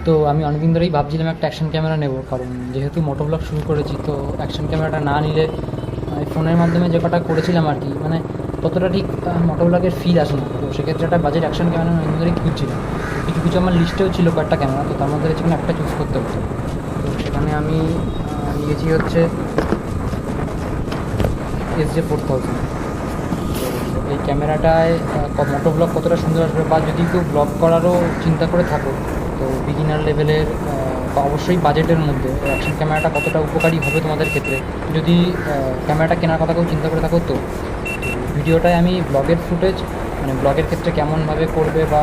তো আমি অনেকদিন ধরেই ভাবছিলাম একটা অ্যাকশন ক্যামেরা নেব, কারণ যেহেতু মোটোব্লগ শুরু করেছি তো অ্যাকশন ক্যামেরাটা না নিলে ফোনের মাধ্যমে যে কটা করেছিলাম আর কি, মানে ততটা ঠিক মোটোব্লগের ফিল আসে না। তো সেক্ষেত্রে একটা বাজেট অ্যাকশন ক্যামেরা আমি অনেকদিন ধরেই খুঁজছিলাম। তো কিছু কিছু আমার লিস্টেও ছিল কয়েকটা ক্যামেরা, তো তার মধ্যে যেখানে একটা চুজ করতে হতো। তো সেখানে আমি নিয়েছি হচ্ছে SJ4000। তো এই ক্যামেরাটায় মোটোব্লগ কতটা সুন্দর আসবে, বা যদি কেউ ব্লগ করারও চিন্তা করে থাকো তো বিগিনার লেভেলের বা অবশ্যই বাজেটের মধ্যে অ্যাকশন ক্যামেরাটা কতটা উপকারী হবে তোমাদের ক্ষেত্রে, যদি ক্যামেরাটা কেনার কথা কেউ চিন্তা করে থাকো। তো ভিডিওটায় আমি ব্লগের ফুটেজ, মানে ব্লগের ক্ষেত্রে কেমনভাবে করবে বা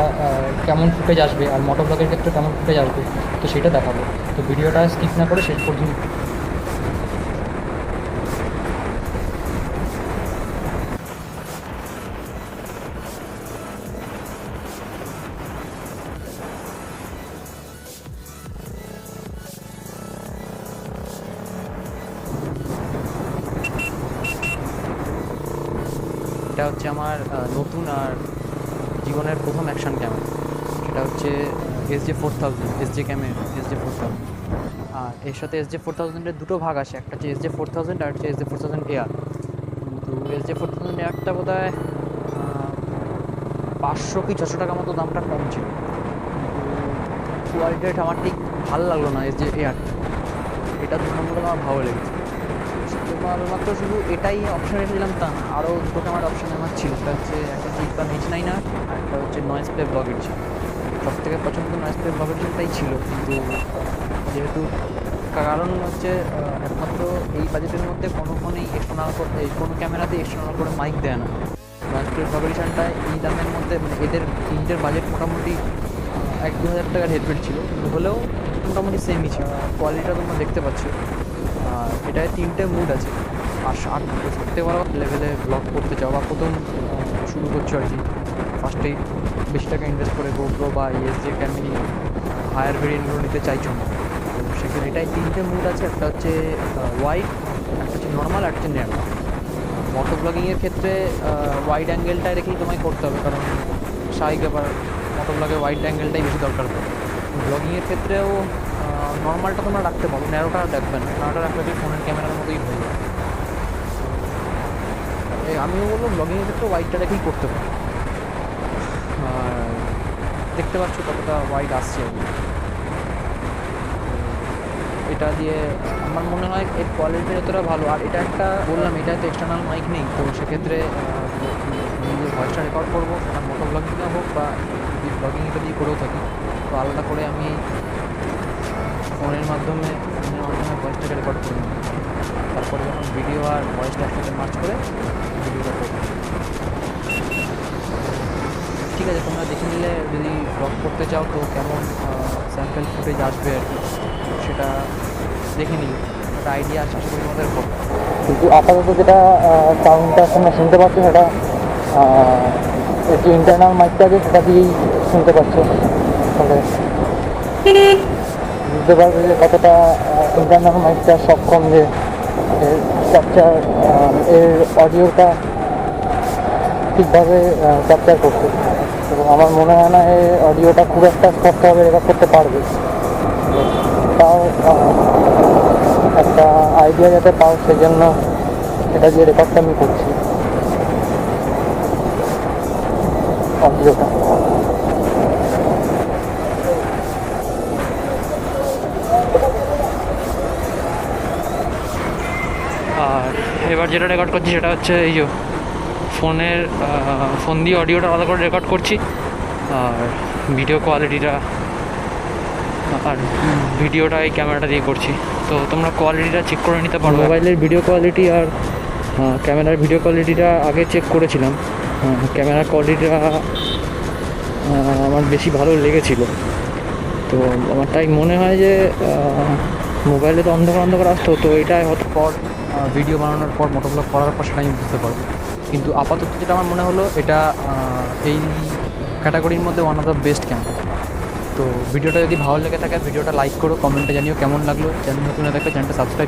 কেমন ফুটেজ আসবে, আর মোটো ব্লগের ক্ষেত্রে কেমন ফুটেজ আসবে, তো সেটা দেখাবো। তো ভিডিওটা স্কিপ না করে শেষ পর্যন্ত। এটা হচ্ছে আমার নতুন আর জীবনের প্রথম অ্যাকশন ক্যামেরা। সেটা হচ্ছে SJ4000, sjcam-এর SJ4000। আর এর সাথে SJ4000-এর দুটো ভাগ আসে, একটা হচ্ছে SJ4000 আর হচ্ছে SJ4000 Air। কিন্তু SJ4000 Airটা বোধ হয় 500 কি 600 টাকা মতো দামটা কম ছিল, কিন্তু কোয়ালিটিটা আমার ঠিক ভালো লাগলো না। Airটা এটা তুলনামূলক আমার ভালো লেগেছে। মাত্র শুধু এটাই অপশান রেখেছিলাম তা না, আরও দুটো ক্যামেরার অপশান আমার ছিল। সেটা হচ্ছে একটা sjcam H9 আর একটা হচ্ছে নয়েজ প্লে ব্লগ এডিশন। সব থেকে পছন্দ নয়েজ প্লে ব্লগ এডিশনটাই ছিল, কিন্তু যেহেতু কারণ হচ্ছে একমাত্র এই বাজেটের মধ্যে কোনো ফোনেই এক্সটার্নাল করতে, কোনো ক্যামেরাতে এক্সটার্নাল করে মাইক দেয় না। নয়েজ প্লে ব্লগ এডিশনটায় এই দামের মধ্যে, মানে এদের তিনটের বাজেট মোটামুটি 1-2 হাজার টাকার হেডফেট ছিল, কিন্তু হলেও মোটামুটি সেমই ছিল। কোয়ালিটিটা তোমরা দেখতে পাচ্ছ। আর এটায় 3টে মুড আছে। আর সবথেকে বড় লেভেলে ব্লগ করতে চাও বা প্রথম শুরু করছো আর কি, ফার্স্টেই বেশি টাকা ইনভেস্ট করে GoPro বা sjcam নিয়ে হায়ার ভেরিয়েন্টগুলো নিতে চাইছো না, তো সেখানে এটাই 3টে মুড আছে। একটা হচ্ছে ওয়াইড, একটা হচ্ছে নর্মাল, একটা হচ্ছে ন্যারো। মোটো ব্লগিংয়ের ক্ষেত্রে ওয়াইড অ্যাঙ্গেলটাই রেখেই তোমায় করতে হবে, কারণ স্বাভাবিক ব্যাপার, মোটো ব্লগে ওয়াইড অ্যাঙ্গেলটাই বেশি দরকার পড়ে। ব্লগিংয়ের ক্ষেত্রেও নর্মালটা তোমরা রাখতে পারো, ন্যারোটা রাখবে না, ন্যারোটা রাখলে কি ফোনের ক্যামেরার মতোই হয়ে যায়। আমিও বলবো ব্লগিংয়ের ক্ষেত্রে ওয়াইডটা রেখেই করতে পারো। আর দেখতে পাচ্ছ কতটা ওয়াইড আসছে। এটা দিয়ে আমার মনে হয় এর কোয়ালিটি যতটা ভালো, আর এটা একটা বললাম এটা তো এক্সটার্নাল মাইক নেই, তো সেক্ষেত্রে নিজের ভয়েসটা রেকর্ড করবো, সেটা মোটো ব্লগিংয়ে হোক বা যদি ব্লগিং এটা দিয়ে করেও থাকি, তো আলাদা করে আমি ফোনের মাধ্যমে ভয়েসটাকে রেকর্ড করে নিই। তারপরে যখন ভিডিও আর ভয়েসটা একসাথে মার্চ করে ভিডিওটা করবো। ঠিক আছে, তোমরা দেখে নিলে যদি ব্লগ করতে চাও তো কেমন স্যাম্পল ফুটেজ আসবে আর কি, সেটা দেখে নিলে একটা আইডিয়া আশা করি তোমাদের হবে। কিন্তু আপাতত যেটা সাউন্ডটা তোমরা শুনতে পাচ্ছ, সেটা যে ইন্টারনাল মাইকটা আছে সেটা দিয়েই শুনতে পাচ্ছ। তাহলে বুঝতে পারবে যে কতটা ইন্টারনাল মাইকটা সক্ষম যে ক্যাপচার, এর অডিওটা ঠিকভাবে ক্যাপচার করতে। এবং আমার মনে হয় না এই অডিওটা খুব একটা স্পষ্টভাবে রেকর্ড করতে পারবে, তাও একটা আইডিয়া যাতে পাও সেজন্য এটা দিয়ে রেকর্ডটা আমি করছি অডিওটা। আর এবার যেটা রেকর্ড করছি সেটা হচ্ছে এই যে ফোন দিয়ে অডিওটা আলাদা করে রেকর্ড করছি, আর ভিডিও কোয়ালিটিটা আর ভিডিওটা এই ক্যামেরাটা দিয়ে করছি। তো তোমরা কোয়ালিটিটা চেক করে নিতে পারো। মোবাইলের ভিডিও কোয়ালিটি আর ক্যামেরার ভিডিও কোয়ালিটিটা আগে চেক করেছিলাম। ক্যামেরার কোয়ালিটিটা আমার বেশি ভালো লেগেছিলো। তো আমার তাই মনে হয় যে মোবাইলে তো অন্ধকার অন্ধকার আসতো, তো এটাই হয়তো পর ভিডিও বানানোর পর মোটোব্লগ করার পর সেটা আমি বুঝতে পারবো। কিন্তু আপাতত যেটা আমার মনে হলো এটা এই ক্যাটাগরির মধ্যে one of the best camera. তো ভিডিওটা যদি ভালো লেগে থাকে ভিডিওটা লাইক করো, কমেন্টে জানিও কেমন লাগলো। চ্যানেল নতুন হয়ে থাকলে চ্যানেলটা সাবস্ক্রাইব